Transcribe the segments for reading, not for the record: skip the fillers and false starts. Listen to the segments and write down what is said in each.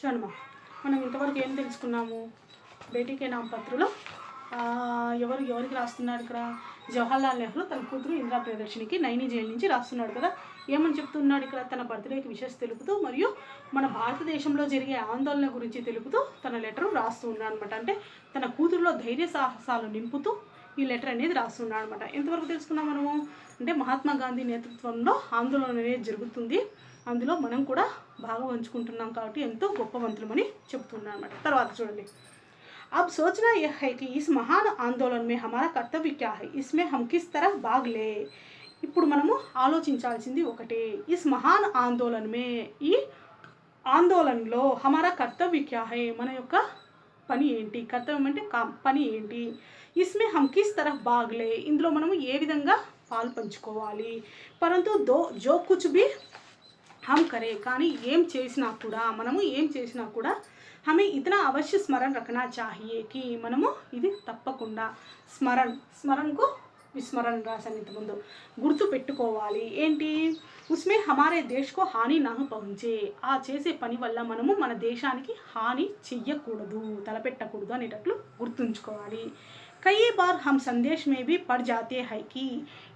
చూడమ్మా, మనం ఇంతవరకు ఏం తెలుసుకున్నాము? బేటీకే నామ్ పత్రులో ఎవరికి రాస్తున్నాడు ఇక్కడ? జవహర్లాల్ నెహ్రూ తన కూతురు ఇందిరా ప్రియదర్శినికి నైని జైలు నుంచి రాస్తున్నాడు కదా. ఏమని చెప్తున్నాడు ఇక్కడ? తన బర్త్డేకి విషెస్ తెలుపుతూ మరియు మన భారతదేశంలో జరిగే ఆందోళన గురించి తెలుపుతూ తన లెటర్ రాస్తూ ఉన్నాడు అనమాట. అంటే తన కూతురులో ధైర్య సాహసాలు నింపుతూ ఈ లెటర్ అనేది రాస్తున్నాడు అనమాట. ఎంతవరకు తెలుసుకున్నాం మనము? అంటే మహాత్మా గాంధీ నేతృత్వంలో ఆందోళన అనేది జరుగుతుంది, అందులో మనం కూడా భాగం పంచుకుంటున్నాం కాబట్టి ఎంతో గొప్పవంతులమని చెప్తున్నాను అనమాట. తర్వాత చూడండి, अब सोचना यह है कि इस महान आंदोलन में हमारा कर्तव्य क्या है, इसमें हम किस तरह भाग ले. ఇప్పుడు మనము ఆలోచించాల్సింది ఒకటే, ఇస్ మహాన్ ఆందోళన మే, ఈ ఆందోళనలో హమారా కర్తవ్య క్యా హై, మన యొక్క పని ఏంటి? కర్తవ్యం అంటే పని ఏంటి? ఇస్మే హమ్ కిస్ తరహ్ భాగ్లే, ఇందులో మనము ఏ విధంగా పాలు పంచుకోవాలి. పరంతు జో కుచ్ భీ హమ్ కరే, కానీ ఏం చేసినా కూడా, మనము ఏం చేసినా కూడా हमें इतना अवश्य स्मरण रखना चाहिए कि మనము ఇది తప్పకుండా స్మరణకు విస్మరణ రాసాను ఇంతకుముందు, గుర్తు పెట్టుకోవాలి. ఏంటి? ఉస్మే హమారే దేశ్కో హాని నా పహుంచే, ఆ చేసే పని వల్ల మనము మన దేశానికి హాని చెయ్యకూడదు, తలపెట్టకూడదు అనేటట్లు గుర్తుంచుకోవాలి. కई बार हम संदेश में भी पड़ जाते हैं कि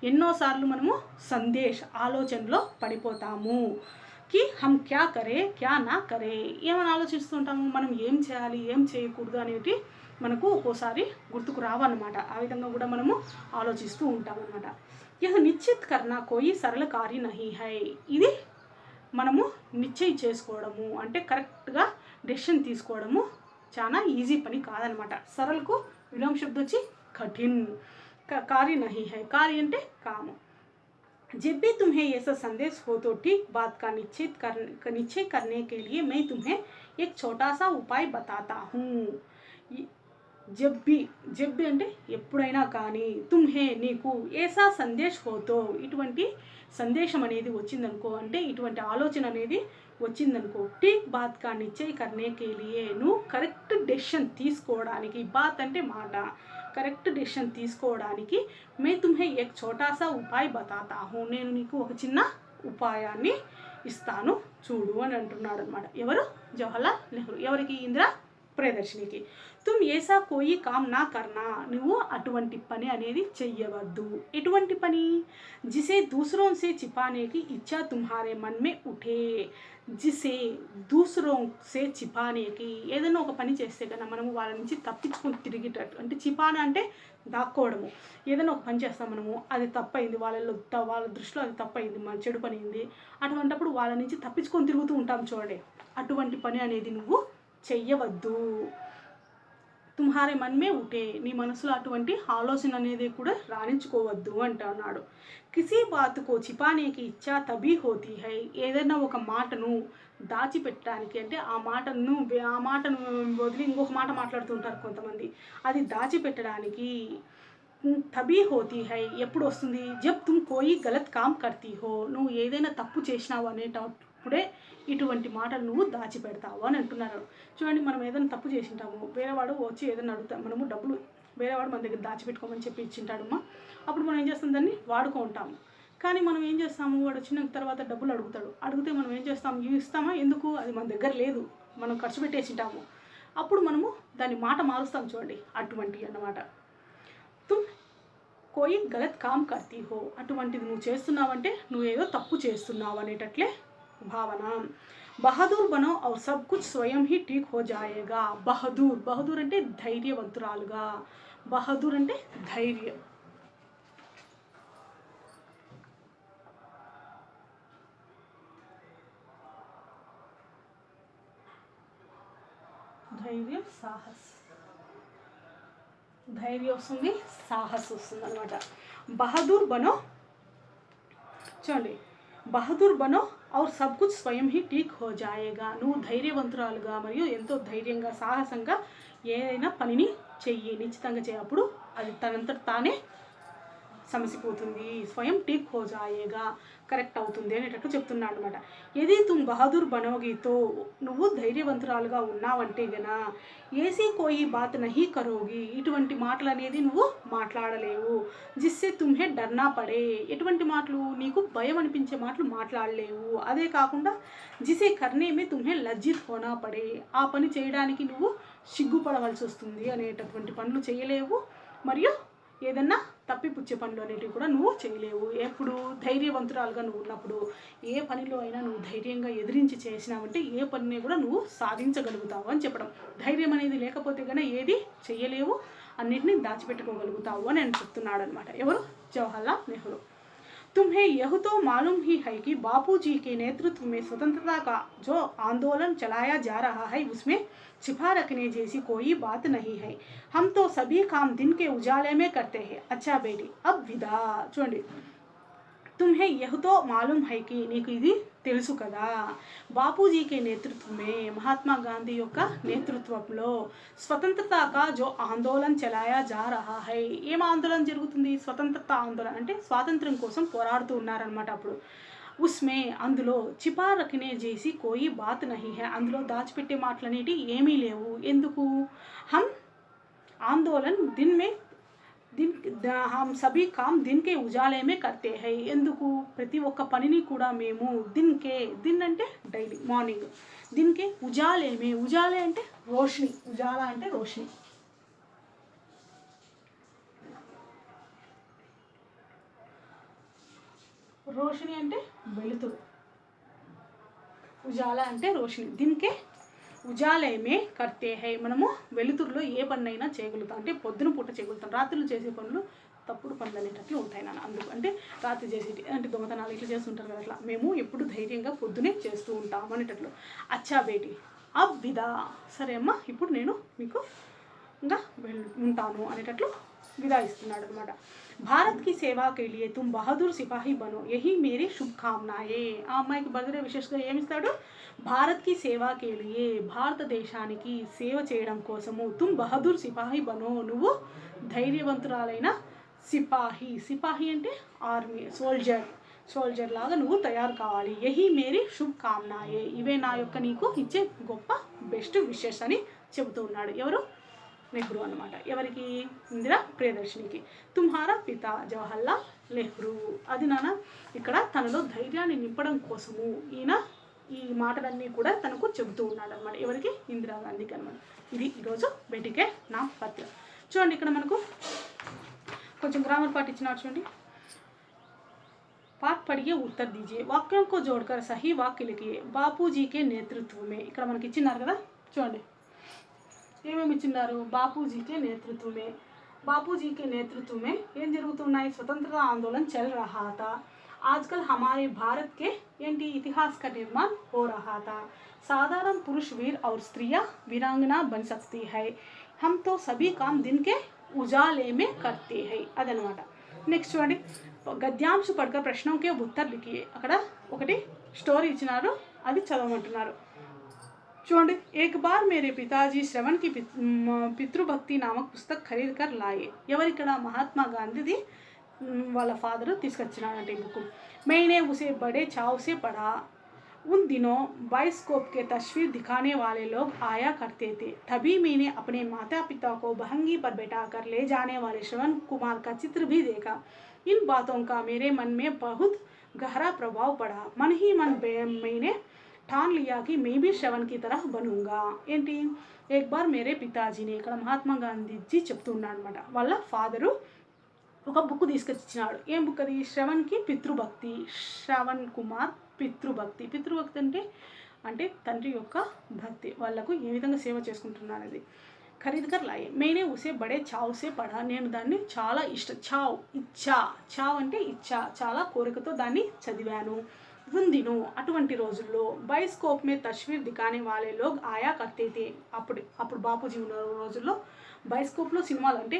ఎన్నోసార్లు మనము సందేశ్ ఆలోచనలో పడిపోతాము. కి హమ్ క్యా కరే క్యా నా కరే, ఏమని ఆలోచిస్తుంటాము, మనం ఏం చేయాలి ఏం చేయకూడదు అనేది మనకు ఒక్కోసారి గుర్తుకు రావన్నమాట. ఆ విధంగా కూడా మనము ఆలోచిస్తూ ఉంటామన్నమాట. యహ్ నిశ్చిత్ కర్నా కోయి సరళ కార్య నహీ హై, ఇది మనము నిశ్చయం చేసుకోవడము అంటే కరెక్ట్గా డెసిషన్ తీసుకోవడము చాలా ఈజీ పని కాదనమాట. సరళకు విలోమ శబ్దం వచ్చి కఠిన్, కార్య నహీ హై, కార్య అంటే కాము. जब भी तुम्हें ऐसा संदेश हो तो ठीक बात का निश्चय करने के लिए मैं तुम्हें एक छोटा सा उपाय बताता हूँ. जब भी అంటే ఎప్పుడైనా కానీ, తుమ్హే నీకు, ఏసా సందేశ్ హోతో ఇటువంటి సందేశం అనేది వచ్చిందనుకో, అంటే ఇటువంటి ఆలోచన అనేది వచ్చిందనుకో, ఠీక్ బాత్ కా నిశ్చయ కర్నే కే లియే, నువ్వు కరెక్ట్ డెసిషన్ తీసుకోవడానికి, బాత్ అంటే మాట, కరెక్ట్ డెసిషన్ తీసుకోవడానికి మే తుమ్హే ఏక్ ఛోటాసా ఉపాయ్ బతాతా హూ, నేను నీకు ఒక చిన్న ఉపాయాన్ని ఇస్తాను చూడు అని అంటున్నాడు అనమాట. ఎవరు? జవహర్లాల్ నెహ్రూ. ఎవరికి? ఇందిరా ప్రియదర్శినికి. తుమ్ ఏసా కోయి కామ్ నా కర్నా, నువ్వు అటువంటి పని అనేది చెయ్యవద్దు. ఎటువంటి పని? జిసే దూసరోं से छिपाने की इच्छा तुम्हारे मन में उठे, జిసే దూసరోं से छिपाने की, ఏదైనా ఒక పని చేస్తే కన్నా మనము వాళ్ళ నుంచి తప్పించుకొని తిరిగేటట్టు, అంటే చిపాన అంటే దాక్కోవడము. ఏదైనా ఒక పని చేస్తాం మనము, అది తప్పైంది, వాళ్ళ దృష్టిలో అది తప్పైంది, మన చెడు పని అయింది, అటువంటిప్పుడు వాళ్ళ నుంచి తప్పించుకొని తిరుగుతూ ఉంటాం చూడండి, అటువంటి పని అనేది నువ్వు చెయ్యవద్దు. తుమ్హారే మన్మే ఉటే, నీ మనసులో అటువంటి ఆలోచన అనేది కూడా రాణించుకోవద్దు అంటున్నాడు. కిసీ బాతుకో చిపానేకి ఇచ్చా తబీ హోతీ హై, ఏదైనా ఒక మాటను దాచిపెట్టడానికి, అంటే ఆ మాటను వదిలి ఇంకొక మాట మాట్లాడుతుంటారు కొంతమంది, అది దాచిపెట్టడానికి తబీ హోతీ హై ఎప్పుడు వస్తుంది? జబ్ తుమ్ కోయి గలత్ కామ్ కర్తీ హో, నువ్వు ఏదైనా తప్పు చేసినావు అనేటప్పుడే ఇటువంటి మాటలు నువ్వు దాచిపెడతావు అని అంటున్నారు. చూడండి, మనం ఏదైనా తప్పు చేసింటాము, వేరేవాడు వచ్చి ఏదైనా అడుగుతా, మనము డబ్బులు వేరేవాడు మన దగ్గర దాచిపెట్టుకోమని చెప్పి ఇచ్చింటాడమ్మా, అప్పుడు మనం ఏం చేస్తాం, దాన్ని వాడుకుంటాము. కానీ మనం ఏం చేస్తాము, వాడు వచ్చిన తర్వాత డబ్బులు అడిగితే మనం ఏం చేస్తాము, ఇవి ఇస్తామా? ఎందుకు? అది మన దగ్గర లేదు, మనం ఖర్చు పెట్టేసింటాము. అప్పుడు మనము దాన్ని మాట మారుస్తాం చూడండి, అటువంటివి అన్నమాట. తుమ్ కోయి గలత్ కామ్ కర్తీ హో, అటువంటిది నువ్వు చేస్తున్నావంటే నువ్వు ఏదో తప్పు చేస్తున్నావు అనేటట్లే భావన. బహదూర్ బనో ఔర్ సబ్ కుచ్ స్వయం హీ ఠీక్ హో జాయేగా. బహదూర్ అంటే ధైర్యవంతురాలుగా, బహదూర్ అంటే ధైర్యం, ధైర్యం సాహస్, ధైర్యం వస్తుంది, సాహస్ వస్తుంది అనమాట. బహదూర్ బనో, చూడండి, బహదూర్ బనో ఔర్ సబ్ కుచ్ స్వయం హీ ఠీక్ హో జాయేగా, నువ్వు ధైర్యవంతురాలుగా మరియు ఎంతో ధైర్యంగా సాహసంగా ఏదైనా పనిని చెయ్యి, నిశ్చితంగా చేయప్పుడు అది తనంతట తానే సమసిపోతుంది, స్వయం ఠీక్ హో జాయేగా, కరెక్ట్ అవుతుంది అనేటట్టు చెప్తున్నాడు అనమాట. ఏది తుమ్ బహదూర్ బనోగితో, నువ్వు ధైర్యవంతురాలుగా ఉన్నావంటే గన ఏసీ కోయి బాత్ నహీ కరోగి, ఇటువంటి మాటలు అనేది నువ్వు మాట్లాడలేవు. జిస్సే తుమ్హే డర్నా పడే, ఎటువంటి మాటలు, నీకు భయం అనిపించే మాటలు మాట్లాడలేవు. అదే కాకుండా జిసే కర్నే మే తుమ్హే లజ్జిత్ హోనా పడే, ఆ పని చేయడానికి నువ్వు సిగ్గుపడవలసి వస్తుంది అనేటటువంటి పనులు చేయలేవు. మరియు ఏదన్నా తప్పిపుచ్చే పనులు అనేటివి కూడా నువ్వు చేయలేవు. ఎప్పుడు ధైర్యవంతురాలుగా నువ్వు ఉన్నప్పుడు ఏ పనిలో అయినా నువ్వు ధైర్యంగా ఎదిరించి చేసినావంటే ఏ పనిని కూడా నువ్వు సాధించగలుగుతావు అని చెప్పడం. ధైర్యం అనేది లేకపోతే కనుక ఏది చెయ్యలేవు, అన్నిటినీ దాచిపెట్టుకోగలుగుతావు అని ఆయన చెప్తున్నాడు అనమాట. ఎవరు? జవహర్లాల్ నెహ్రూ. तुम्हें यह तो मालूम ही है कि बापूजी के नेतृत्व में स्वतंत्रता का जो आंदोलन चलाया जा रहा है उसमें छिपा रखने जैसी कोई बात नहीं है। हम तो सभी काम दिन के उजाले में करते हैं। अच्छा बेटी अब विदा। చూడండి, తుమ్హే యహ్తో మాలూమ్ హై కి, నీకు ఇది తెలుసు కదా, బాపూజీకే నేతృత్వమే, మహాత్మా గాంధీ యొక్క నేతృత్వంలో స్వతంత్రత కా జో ఆందోళన చలాయా జా రహా హై, ఏం ఆందోళన జరుగుతుంది? స్వతంత్రత ఆందోళన అంటే స్వాతంత్రం కోసం పోరాడుతూ ఉన్నారనమాట. అప్పుడు ఉస్మే, అందులో చిపా రఖనే చేసి కోయి బాత్ నహీ హై, అందులో దాచిపెట్టే మాటలు అనేవి ఏమీ లేవు. ఎందుకు? హమ్ ఆందోళన్ దిన్ మే हम सभी काम दिन के उजाले में करते हैं, ఎందుకు? ప్రతి ఒక్క పనిని కూడా మేము దిన్ అంటే డైలీ మార్నింగ్, దిన్కే ఉజాలే మే, ఉజాలే అంటే రోషిని, ఉజాలా అంటే రోషిని, రోషిని అంటే వెలుతురు, ఉజాలా అంటే రోషిని, దిన్కే ఉజాలేమే కర్తే హై, మనము వెలుతురులో ఏ పనులైనా చేయగలుగుతాం. అంటే పొద్దున పూట చేయగలుగుతాం, రాత్రులు చేసే పనులు తప్పుడు పనులు అనేటట్లు ఉంటాయి నాన్న. అందుకు అంటే రాత్రి చేసేటి అంటే దొంగతనాలు ఇట్లా చేస్తుంటారు కదా, అట్లా మేము ఎప్పుడు ధైర్యంగా పొద్దునే చేస్తూ ఉంటాం అనేటట్లు. అచ్చా బేటీ అబ్ విదా, సరే అమ్మ ఇప్పుడు నేను మీకు ఇంకా ఉంటాను అనేటట్లు విదా ఇస్తున్నాడు అనమాట. భారత్ కి సేవా కే లియే తుమ్ బహదూర్ సిపాహి బనో యహీ మేరీ శుభకామనాయే. ఆ అమ్మాయికి బర్త్డే విశేషంగా ఏమిస్తాడు? భారత్ కి సేవా కే లియే, భారతదేశానికి సేవ చేయడం కోసము, తుమ్ బహదూర్ సిపాహి బనో, నువ్వు ధైర్యవంతురాలైన సిపాహి, సిపాహి అంటే ఆర్మీ సోల్జర్ లాగా నువ్వు తయారు కావాలి. యహీ మేరీ శుభకామనాయే, ఇవే నా యొక్క నీకు ఇచ్చే గొప్ప బెస్ట్ విషెస్ అని చెబుతూ ఉన్నాడు. ఎవరు? నెహ్రూ అనమాట. ఎవరికి? ఇందిరా ప్రియదర్శినికి. తుమ్హారా పిత జవహర్లాల్ నెహ్రూ. అది నాన్న ఇక్కడ తనలో ధైర్యాన్ని నింపడం కోసము ఈయన ఈ మాటలన్నీ కూడా తనకు చెబుతూ ఉన్నాడు అనమాట. ఎవరికి? ఇందిరాగాంధీకి అనమాట. ఇది ఈరోజు బేటికే నా పత్ర. చూడండి ఇక్కడ మనకు కొంచెం గ్రామర్ పార్ట్ ఇచ్చినారు చూడండి. पाठ पढ़िए उत्तर दीजिए, वाक्यों को जोड़कर सही वाक्य लिखिए। बापूजी के नेतृत्व में, ఇక్కడ మనకి ఇచ్చినారు కదా చూడండి ఏమేమి ఇచ్చినారు. బాపూజీకే నేతృత్వమే, బాపూజీకే నేతృత్వమే ఏం జరుగుతున్నాయి? స్వతంత్రత ఆందోళన चल रहा था, आजकल हमारे भारत के ఏంటి इतिहास का निर्माण हो रहा था, साधारण पुरुष वीर और स्त्रियां वीरांगना बन सकती है, हम तो सभी काम दिन के उजाले में करते हैं అదనమాట. నెక్స్ట్ చూడండి, గద్యాంశ పడక ప్రశ్నకే ఉత్తర్ లిఖియే. అక్కడ ఒకటి స్టోరీ ఇచ్చినారు, అది చదవమంటున్నారు. చూడండి, एक बार मेरे पिताजी श्रवण की पितृभक्ति नामक पुस्तक खरीद कर लाए. ఎవరిక్కడ? మహాత్మా గాంధీది వాళ్ళ ఫాదర్ తీసుకొచ్చినారంటే ఈ బుక్. मैंने उसे बड़े चाव से पढ़ा. उन दिनों बायोस्कोप के तस्वीर दिखाने वाले लोग आया करते थे, तभी मैंने अपने माता पिता को बहंगी पर बैठाकर ले जाने वाले श्रवण कुमार का चित्र भी देखा. इन बातों का मेरे मन में बहुत गहरा प्रभाव पड़ा. मन ही मन मैंने ठान लिया कि मैं भी श्रवण की तरह बनूंगा. ఏంటి? एक बार मेरे पिताजीని, ఇక్కడ మహాత్మా గాంధీజీ చెప్తున్నాడు అనమాట. వాళ్ళ ఫాదరు ఒక బుక్ తీసుకొచ్చినాడు. ఏం బుక్ అది? శ్రవణ్కి పితృభక్తి, శ్రవణ్ కుమార్ పితృభక్తి. పితృభక్తి అంటే తండ్రి యొక్క భక్తి, వాళ్ళకు ఏ విధంగా సేవ చేసుకుంటున్నాను అది. ఖరీద్ కర్ లాయే, మేనే ఉసే బడే చావ్ సే పడా, నేను దాన్ని చాలా చావ్ అంటే ఇచ్చా, చాలా కోరికతో దాన్ని చదివాను. ఉందిను, అటువంటి రోజుల్లో బయోస్కోప్ మే తస్వీర్ దిఖానే వాలే లోగ్ ఆయా కర్తే తే, అప్పుడు బాపూజీ ఉన్న రోజుల్లో బయోస్కోప్లో సినిమాలు అంటే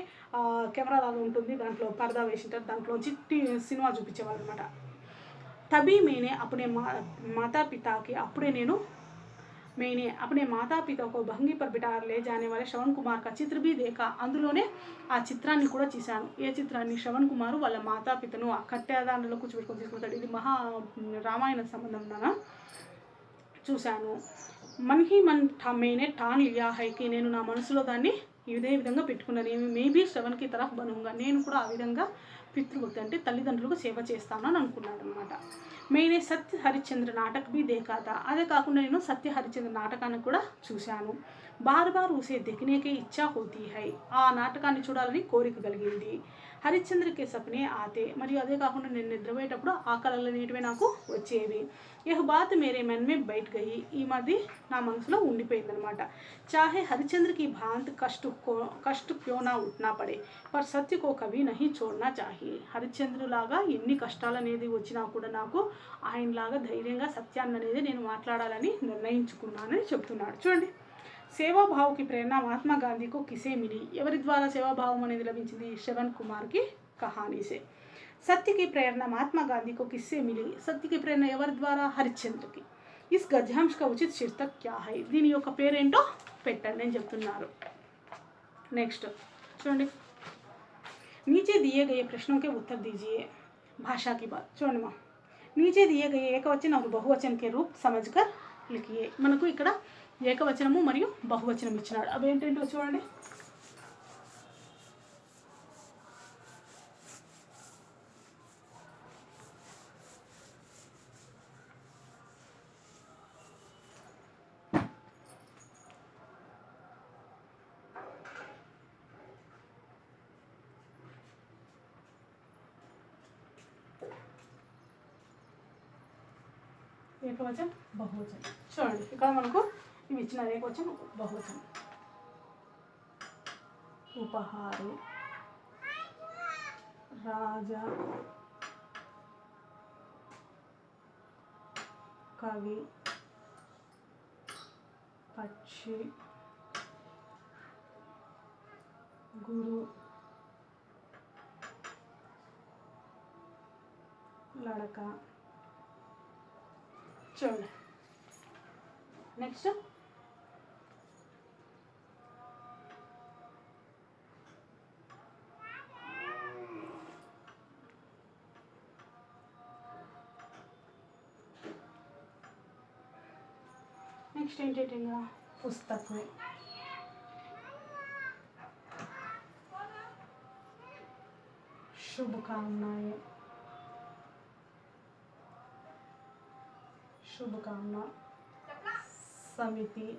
కెమెరా లాగా ఉంటుంది, దాంట్లో పరదా వేసింటారు, దాంట్లోంచి సినిమా చూపించేవాళ్ళు అనమాట. తబీ మేనే అప్పుడే మాతా పితాకి, అప్పుడే నేను मैंने अपने माता पिता को भंगी पर बिठा ले जाने वाले శ్రవణ్ కుమార్ का चित्र भी देखा అందులోనే ఆ చిత్రాన్ని కూడా చూశాను. ఏ చిత్రాన్ని? శ్రవణ్ కుమార్ వాళ్ళ మాతాపితను ఆ కట్టెదాండలో కూర్చోబెట్టుకొని తీసుకుంటాడు. ఇది రామాయణ సంబంధంలోన చూశాను. మన్ హీ మన్ మేనే ఠాన్ లియా హై కి నేను నా మనసులో దాన్ని ఇదే విధంగా పెట్టుకున్నాను. మేబీ శ్రవణ్కి తరఫ్ బనుగా నేను కూడా ఆ విధంగా పితృభక్తి అంటే తల్లిదండ్రులకు సేవ చేస్తాను అని అనుకున్నాడు అనమాట. मैंने సత్య హరిశ్చంద్ర నాటక్ भी देखा था. అదే కాకుండా నేను సత్య హరిశ్చంద్ర నాటకాన్ని కూడా చూశాను. బార్ బార్ ఉసే देखने की इच्छा होती है. ఆ నాటకాన్ని చూడాలని కోరిక కలిగింది. హరిశ్చంద్రకి సపనే ఆతే. మరియు అదే కాకుండా నేను నిద్రపోయేటప్పుడు ఆ కళలు అనేటివి నాకు వచ్చేవి. యహ్ బాత్ మేరే మన్ మే బైట్ గయి. ఈ మధ్య నా మనసులో ఉండిపోయిందనమాట. చాహే హరిశ్చంద్రకి భాంత్ కష్ట క్యో నా ఉట్నా పడే పర్ సత్య కో కభీ నహీ చోడ్నా చాహియే. హరిశ్చంద్రులాగా ఎన్ని కష్టాలు అనేది వచ్చినా కూడా నాకు ఆయనలాగా ధైర్యంగా సత్యాన్ని అనేది నేను మాట్లాడాలని నిర్ణయించుకున్నానని చెప్తున్నాడు. చూడండి, సేవాభావ్ की प्रेरणा महात्मा गांधी को किसे मिली. ఎవరి ద్వారా సేవాభావం అనేది లభించింది? శ్రవణ్ కుమార్ की कहानी से. सत्य की प्रेरणा महात्मा गांधी को किससे मिली. सत्य की प्रेरणा ఎవరి ద్వారా? హరిశ్చంద్ర की. इस गद्यांश का उचित शीर्षक क्या है. దీని యొక్క పేరేంటో పెట్టండి అని చెప్తున్నారు. నెక్స్ట్ చూడండి, नीचे दिए गए प्रश्नों के उत्तर दीजिए. भाषा की बात చూడండి మా नीचे दिए गए ఏకవచन और बहुवचन के रूप समझकर लिखिए. మనకు ఇక్కడ ఏకవచనము మరియు బహువచనం ఇచ్చినాడు. అవి ఏంటంటో చూడండి. ఏకవచనం బహువచనం చూడండి. ఇక్కడ మనకు ఇవి ఇచ్చినారు. ఏకవచనం బహువచనం. ఉపహారు, రాజా, కవి, పక్షి, గురు, లడక. చూడండి నెక్స్ట్ ఏంటంటే ఇంకా పుస్తకం, शुभकामनाएं, शुभकामना, समिति.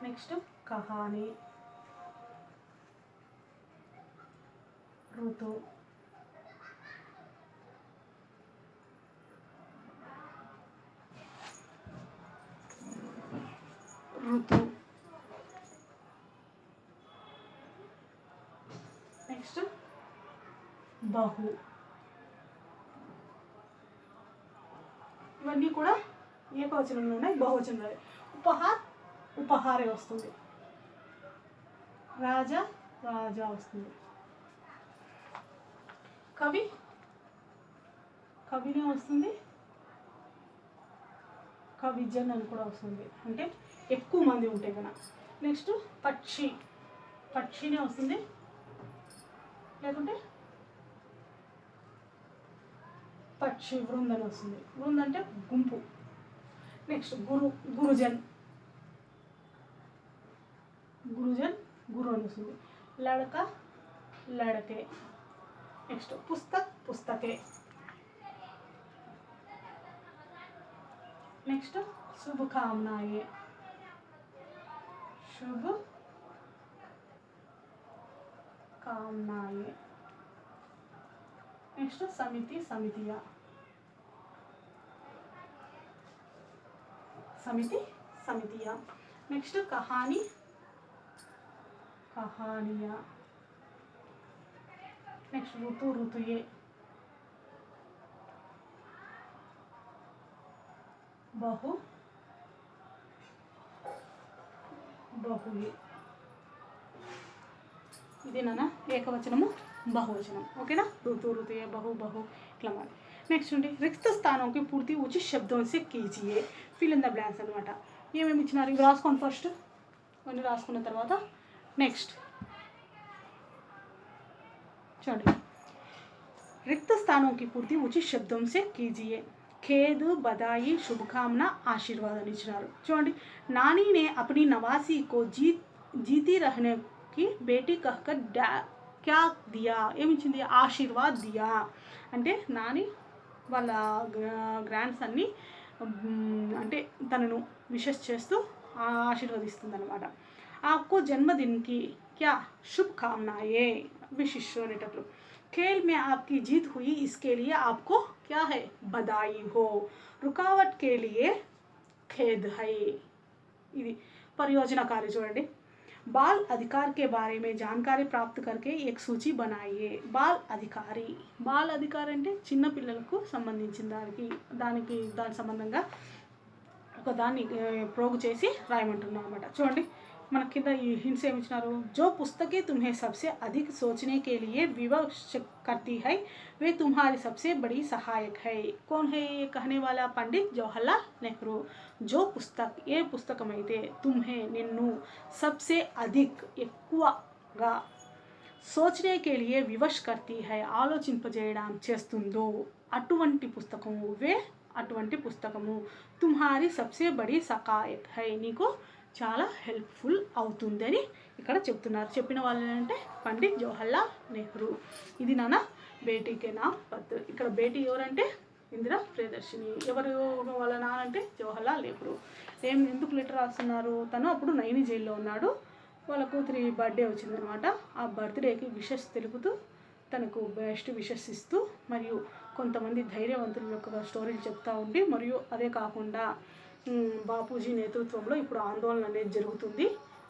नेक्स्ट कहानी, ऋतु, नेक्स्ट బహు. ఇవన్నీ కూడా ఏకవచనంలో ఉన్నాయి, బహువచనంలో. ఉపహారే వస్తుంది. రాజా వస్తుంది. కవినే వస్తుంది. కవిజన్ అని కూడా వస్తుంది, అంటే ఎక్కువ మంది ఉంటే కనుక. నెక్స్ట్ పక్షినే వస్తుంది, లేకుంటే పక్షి వృందని వస్తుంది. వృంద అంటే గుంపు. నెక్స్ట్ గురుజన్ గురు అని వస్తుంది. లడకే. నెక్స్ట్ పుస్తకే. నెక్స్ట్ శుభకామనాయే. నెక్స్ట్ సమితియా. నెక్స్ట్ కహానియా. నెక్స్ట్ ఋతుయే. బహుయే. ఇది నాన్న ఏకవచనము బహువచనం. ఓకేనా? ఋతుయే, బహు ఇట్లా మరి. నెక్స్ట్ ఉండి రిక్త స్థానంకి పూర్తి ఉచిత శబ్దం సే కీజియే ఫిల్ ఇన్ ద బ్లాంక్స్ అనమాట. ఏమేమి ఇచ్చినారు ఇవి రాసుకోండి ఫస్ట్. కొన్ని రాసుకున్న తర్వాత నెక్స్ట్ చూడండి. रिक्त स्थानों की पूर्ति उचित शब्दों से कीजिए. खेद, बधाई, शुभकामना, आशीर्वाद అని ఇచ్చినారు. చూడండి, नानी ने अपनी नवासी को जीती रहने की बेटी कहकर क्या दिया ఏమిచ్చింది ఆశీర్వాద్ దియా అంటే నాని వాళ్ళ గ్రాండ్ సన్ని అంటే తనను విషెస్ చేస్తూ ఆశీర్వదిస్తుంది అనమాట. आपको जन्मदिन की क्या शुभकामनाएं विशिष्ट అనేటట్లు. खेल में आपकी जीत हुई इसके लिए आपको क्या है बधाई हो. रुकावट के लिए खेद है. ఇది परियोजनाकारी చూడండి. बाल अधिकार के बारे में जानकारी प्राप्त करके एक सूची बनाइए. బాల్ అధికారి అంటే చిన్న పిల్లలకు సంబంధించిన దానికి దాని సంబంధంగా ఒక దాన్ని ప్రోగు చేసి రాయమంటున్నాం అన్నమాట. చూడండి, మన కింద ఈ హింట్స్ ఏమి ఇచ్చినారు. जो पुस्तकें तुम्हें सबसे अधिक सोचने के लिए विवश करती है वे तुम्हारी सबसे बड़ी सहायक है. कौन है ये कहने वाला? पंडित जवाहरलाल नेहरू. जो पुस्तक ఏ పుస్తకం అయితే तुम्हें నిన్ను सबसे अधिक ఎక్కువగా सोचने के लिए विवश करती है ఆలోచింపజేయడం చేస్తుందో అటువంటి పుస్తకము అటువంటి పుస్తకము తుమ్హారీ సబ్సే బడి సహాయక్ హై నీకు చాలా హెల్ప్ఫుల్ అవుతుందని ఇక్కడ చెప్తున్నారు. చెప్పిన వాళ్ళు ఏంటంటే పండిత్ జవహర్లాల్ నెహ్రూ. ఇది నాన్న బేటీకే నామ్ పత్ర. ఇక్కడ బేటీ ఎవరంటే ఇందిరా ప్రియదర్శిని. ఎవరు వాళ్ళ నాన్న అంటే జవహర్లాల్ నెహ్రూ. ఎందుకు లెటర్ రాస్తున్నారు? తను అప్పుడు నైని జైల్లో ఉన్నాడు. వాళ్ళ కూతురి బర్త్డే వచ్చిందనమాట. ఆ బర్త్డేకి విషెస్ తెలుపుతూ తనకు బెస్ట్ విషెస్ ఇస్తూ మరియు కొంతమంది ధైర్యవంతుల యొక్క స్టోరీలు చెప్తూ ఉండి మరియు అదే కాకుండా బాపూజీ నేతృత్వంలో ఇప్పుడు ఆందోళన అనేది జరుగుతుంది.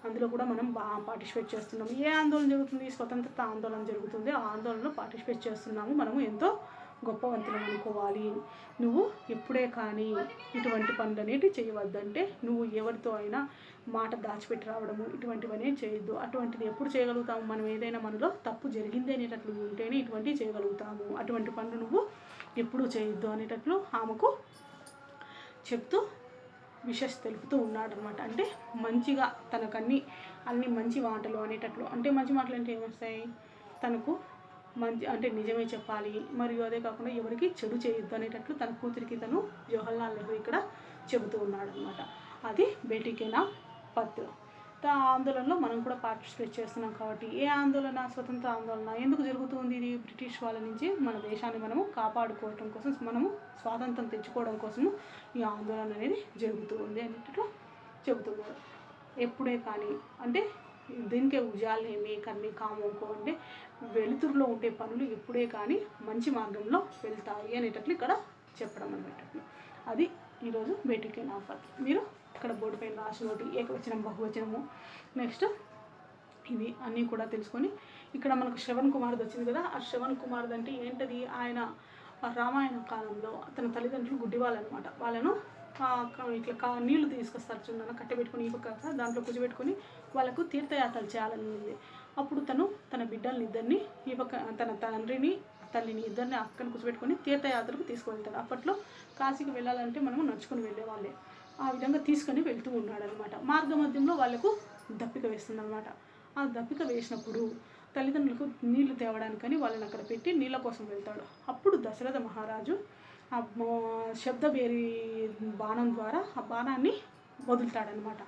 అందులో కూడా మనం పార్టిసిపేట్ చేస్తున్నాము. ఏ ఆందోళన జరుగుతుంది? స్వతంత్రత ఆందోళన జరుగుతుంది. ఆ ఆందోళనలో పార్టిసిపేట్ చేస్తున్నాము. మనము ఎంతో గొప్పవంతులం అనుకోవాలి. నువ్వు ఎప్పుడే కానీ ఇటువంటి పనులు అనేవి చేయవద్దంటే నువ్వు ఎవరితో అయినా మాట దాచిపెట్టి రావడము ఇటువంటివన్నీ చేయొద్దు. అటువంటిది ఎప్పుడు చేయగలుగుతాము? మనం ఏదైనా మనలో తప్పు జరిగింది అనేటట్లు ఉంటేనే ఇటువంటివి చేయగలుగుతాము. అటువంటి పనులు నువ్వు ఎప్పుడూ చేయొద్దు అనేటట్లు ఆమెకు చెప్తూ విషెస్ తెలుపుతూ ఉన్నాడు అనమాట. అంటే మంచిగా తనకు అన్ని మంచి మాటలు అనేటట్లు. అంటే మంచి మాటలు అంటే ఏమొస్తాయి? తనకు మంచి అంటే నిజమే చెప్పాలి మరియు అదే కాకుండా ఎవరికి చెడు చేయొద్దు అనేటట్లు తన కూతురికి తను జవహర్లాల్ నెహ్రూ ఇక్కడ చెబుతూ ఉన్నాడు అనమాట. అది బేటీకే నామ్ పత్ర. ఆ ఆందోళనలో మనం కూడా పార్టిసిపేట్ చేస్తున్నాం కాబట్టి ఏ ఆందోళన? స్వతంత్ర ఆందోళన. ఎందుకు జరుగుతుంది ఇది? బ్రిటిష్ వాళ్ళ నుంచి మన దేశాన్ని మనము కాపాడుకోవడం కోసం, మనము స్వాతంత్రం తెచ్చుకోవడం కోసము ఈ ఆందోళన అనేది జరుగుతూ ఉంది అనేటట్లు చెబుతున్నారు. ఎప్పుడే కానీ అంటే దీనికే ఉజాలేమి కన్నీ కామోకో అంటే వెలుతురులో ఉండే పనులు ఎప్పుడే కానీ మంచి మార్గంలో వెళ్తాయి అనేటట్లు ఇక్కడ చెప్పడం అనేటట్లు. అది ఈరోజు బేటీకే నామ్ పత్ర. మీరు ఇక్కడ బోర్డు పైన రాసినోటి ఏకవచనం బహువచనము నెక్స్ట్ ఇవి అన్నీ కూడా తెలుసుకొని ఇక్కడ మనకు శ్రవణ్ కుమార్ది వచ్చింది కదా. ఆ శ్రవణ్ కుమార్ది అంటే ఏంటది? ఆయన రామాయణ కాలంలో తన తల్లిదండ్రులు గుడ్డివాళ్ళు అనమాట. వాళ్ళను ఇట్లా నీళ్లు తీసుకొస్తారు చూడన్న కట్టెబెట్టుకుని ఈ పక్క దాంట్లో కూర్చోబెట్టుకొని వాళ్ళకు తీర్థయాత్రలు చేయాలని ఉంది. అప్పుడు తను తన బిడ్డల్ని ఇద్దరిని ఈ పక్క తన తండ్రిని తల్లిని ఇద్దరిని అక్కని కూర్చోబెట్టుకొని తీర్థయాత్రకు తీసుకువెళ్తాడు. అప్పట్లో కాశీకి వెళ్ళాలంటే మనము నడుచుకొని వెళ్ళేవాళ్ళే. ఆ విధంగా తీసుకొని వెళ్తూ ఉన్నాడు అనమాట. మార్గ మధ్యంలో వాళ్ళకు దప్పిక వేస్తుంది అనమాట. ఆ దప్పిక వేసినప్పుడు తల్లిదండ్రులకు నీళ్లు తేవడానికని వాళ్ళని అక్కడ పెట్టి నీళ్ళ కోసం వెళ్తాడు. అప్పుడు దశరథ మహారాజు ఆ శబ్దబేరి బాణం ద్వారా ఆ బాణాన్ని వదులుతాడనమాట.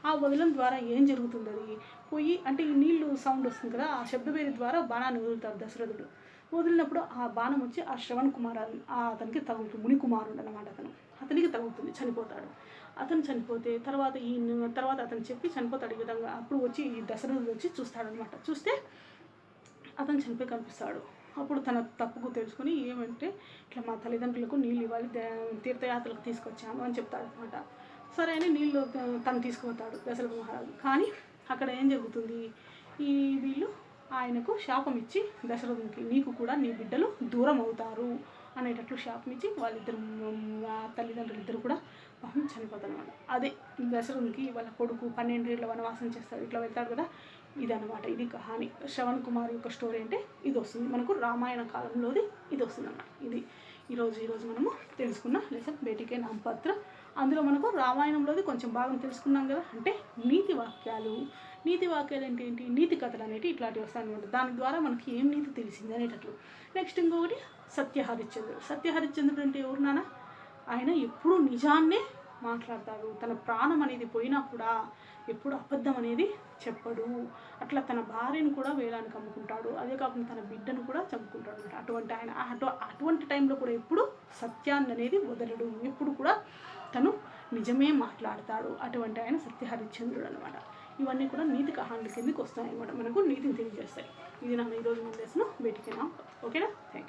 ఆ వదలడం ద్వారా ఏం జరుగుతుంది? అది పోయి అంటే ఈ నీళ్లు సౌండ్ వస్తుంది కదా, ఆ శబ్దబేరి ద్వారా బాణాన్ని వదులుతాడు దశరథుడు. వదిలినప్పుడు ఆ బాణం వచ్చి ఆ శ్రవణ్ కుమార్ అతనికి తగులుతుంది. ముని కుమారుడు అనమాట. అతనికి తగులుతుంది, చనిపోతాడు. అతను చనిపోతే తర్వాత అతను చెప్పి చనిపోతాడు ఈ విధంగా. అప్పుడు వచ్చి ఈ దశరథుడు వచ్చి చూస్తాడనమాట. చూస్తే అతను చనిపోయి కనిపిస్తాడు. అప్పుడు తన తప్పుకు తెలుసుకుని ఏమంటే ఇట్లా మా తల్లిదండ్రులకు నీళ్ళు ఇవ్వాలి, తీర్థయాత్రలకు తీసుకొచ్చాము అని చెప్తాడు అనమాట. సరే అని నీళ్ళు తను తీసుకుపోతాడు దశరథ మహారాజు. కానీ అక్కడ ఏం జరుగుతుంది? ఈ వీళ్ళు ఆయనకు శాపం ఇచ్చి దశరథునికి నీకు కూడా నీ బిడ్డలు దూరం అవుతారు అనేటట్లు శాపం ఇచ్చి వాళ్ళిద్దరు తల్లిదండ్రులు ఇద్దరు కూడా పాపం చనిపోతారు అనమాట. అదే దశరథునికి వాళ్ళ కొడుకు 12 ఏళ్ళ వనవాసం చేస్తాడు, ఇట్లా వెళ్తాడు కదా. ఇదన్నమాట, ఇది కహాని. శ్రవణ్ కుమార్ యొక్క స్టోరీ అంటే ఇది వస్తుంది మనకు రామాయణ కాలంలోది ఇది వస్తుంది అన్నమాట. ఇది ఈరోజు మనము తెలుసుకున్న లెసన్ బేటీకే నామ్ పత్ర. అందులో మనకు రామాయణంలోది కొంచెం భాగం తెలుసుకున్నాం కదా, అంటే నీతి వాక్యాలు అంటే ఏంటి, నీతి కథలు అనేవి ఇట్లాంటివి వస్తాయన్నమాట. దాని ద్వారా మనకి ఏం నీతి తెలిసింది అనేటట్లు. నెక్స్ట్ ఇంకొకటి సత్యహరిశ్చంద్రుడు అంటే ఎవరు నాన్న? ఆయన ఎప్పుడు నిజాన్నే మాట్లాడతాడు. తన ప్రాణం అనేది పోయినా కూడా ఎప్పుడు అబద్ధం అనేది చెప్పడు. అట్లా తన భార్యను కూడా వేలానికి అమ్ముకుంటాడు. అదే కాకుండా తన బిడ్డను కూడా చంపుకుంటాడు అనమాట. అటువంటి ఆయన అటువంటి టైంలో కూడా ఎప్పుడు సత్యాన్ని అనేది వదలడు. ఎప్పుడు కూడా తను నిజమే మాట్లాడతాడు. అటువంటి ఆయన సత్యహరిశ్చంద్రుడు అనమాట. ఇవన్నీ కూడా నీతి కహాన్ల కిందకి వస్తాయి అనమాట. మనకు నీతిని తెలియజేస్తాయి. ఇది నా ఈరోజు మన లెసన్ బేటీకే నామ్. ఓకేనా? Thank you.